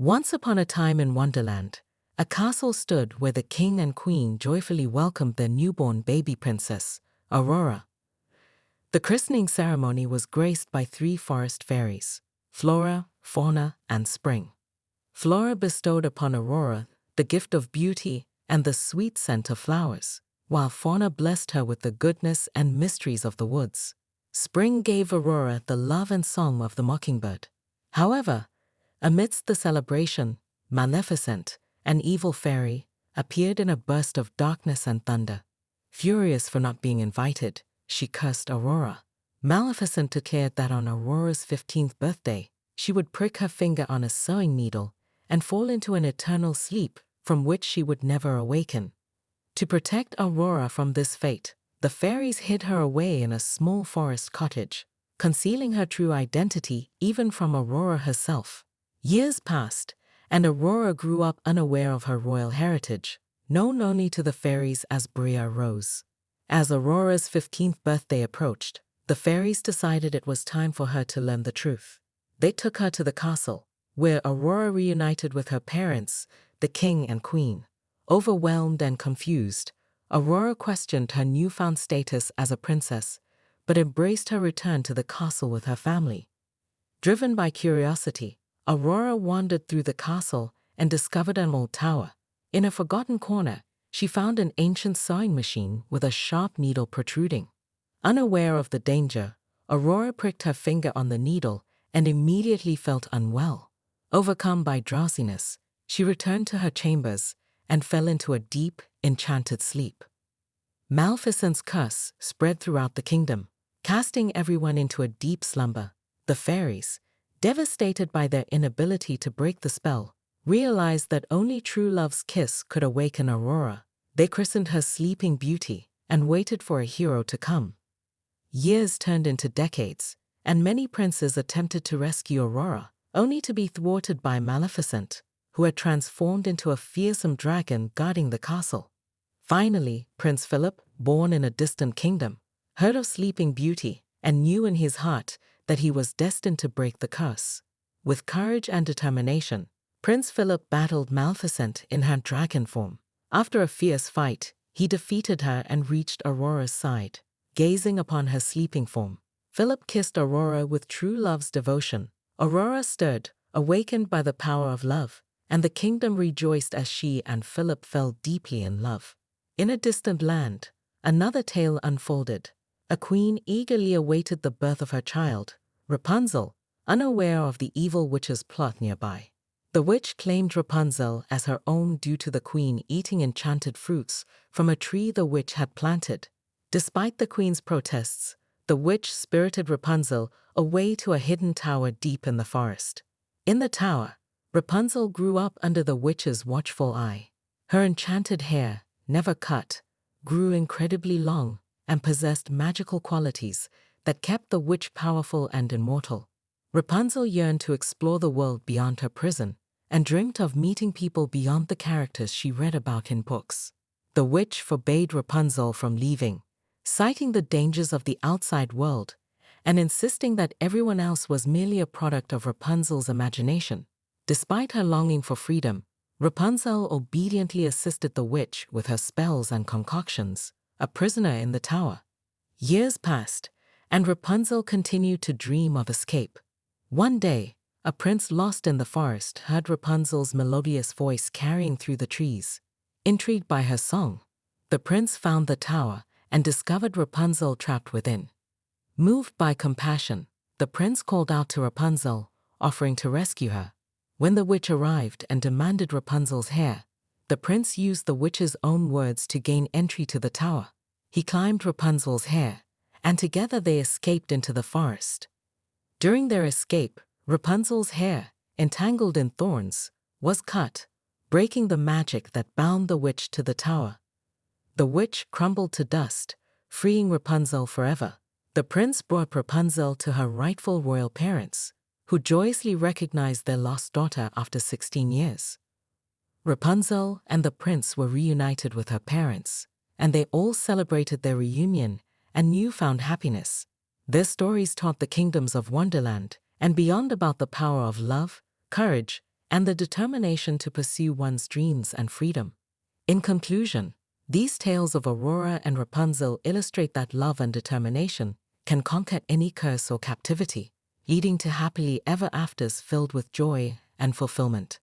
Once upon a time in Wonderland, a castle stood where the king and queen joyfully welcomed their newborn baby princess, Aurora. The christening ceremony was graced by three forest fairies: Flora, Fauna, and Spring. Flora bestowed upon Aurora the gift of beauty and the sweet scent of flowers, while Fauna blessed her with the goodness and mysteries of the woods. Spring gave Aurora the love and song of the mockingbird. However, amidst the celebration, Maleficent, an evil fairy, appeared in a burst of darkness and thunder. Furious for not being invited, she cursed Aurora. Maleficent declared that on Aurora's 15th birthday, she would prick her finger on a sewing needle and fall into an eternal sleep from which she would never awaken. To protect Aurora from this fate, the fairies hid her away in a small forest cottage, concealing her true identity even from Aurora herself. Years passed, and Aurora grew up unaware of her royal heritage, known only to the fairies as Bria Rose. As Aurora's 15th birthday approached, the fairies decided it was time for her to learn the truth. They took her to the castle, where Aurora reunited with her parents, the king and queen. Overwhelmed and confused, Aurora questioned her newfound status as a princess, but embraced her return to the castle with her family. Driven by curiosity, Aurora wandered through the castle and discovered an old tower. In a forgotten corner, she found an ancient sewing machine with a sharp needle protruding. Unaware of the danger, Aurora pricked her finger on the needle and immediately felt unwell. Overcome by drowsiness, she returned to her chambers and fell into a deep, enchanted sleep. Maleficent's curse spread throughout the kingdom, casting everyone into a deep slumber. The fairies, devastated by their inability to break the spell, realized that only true love's kiss could awaken Aurora. They christened her Sleeping Beauty and waited for a hero to come. Years turned into decades, and many princes attempted to rescue Aurora, only to be thwarted by Maleficent, who had transformed into a fearsome dragon guarding the castle. Finally, Prince Philip, born in a distant kingdom, heard of Sleeping Beauty and knew in his heart that he was destined to break the curse. With courage and determination, Prince Philip battled Maleficent in her dragon form. After a fierce fight, he defeated her and reached Aurora's side. Gazing upon her sleeping form, Philip kissed Aurora with true love's devotion. Aurora stirred, awakened by the power of love, and the kingdom rejoiced as she and Philip fell deeply in love. In a distant land, another tale unfolded. A queen eagerly awaited the birth of her child, Rapunzel, unaware of the evil witch's plot nearby. The witch claimed Rapunzel as her own due to the queen eating enchanted fruits from a tree the witch had planted. Despite the queen's protests, the witch spirited Rapunzel away to a hidden tower deep in the forest. In the tower, Rapunzel grew up under the witch's watchful eye. Her enchanted hair, never cut, grew incredibly long and possessed magical qualities that kept the witch powerful and immortal. Rapunzel yearned to explore the world beyond her prison and dreamt of meeting people beyond the characters she read about in books. The witch forbade Rapunzel from leaving, citing the dangers of the outside world and insisting that everyone else was merely a product of Rapunzel's imagination. Despite her longing for freedom, Rapunzel obediently assisted the witch with her spells and concoctions, a prisoner in the tower. Years passed, and Rapunzel continued to dream of escape. One day, a prince lost in the forest heard Rapunzel's melodious voice carrying through the trees. Intrigued by her song, the prince found the tower and discovered Rapunzel trapped within. Moved by compassion, the prince called out to Rapunzel, offering to rescue her. When the witch arrived and demanded Rapunzel's hair, the prince used the witch's own words to gain entry to the tower. He climbed Rapunzel's hair, and together they escaped into the forest. During their escape, Rapunzel's hair, entangled in thorns, was cut, breaking the magic that bound the witch to the tower. The witch crumbled to dust, freeing Rapunzel forever. The prince brought Rapunzel to her rightful royal parents, who joyously recognized their lost daughter after 16 years. Rapunzel and the prince were reunited with her parents, and they all celebrated their reunion and newfound happiness. Their stories taught the kingdoms of Wonderland and beyond about the power of love, courage, and the determination to pursue one's dreams and freedom. In conclusion, these tales of Aurora and Rapunzel illustrate that love and determination can conquer any curse or captivity, leading to happily ever afters filled with joy and fulfillment.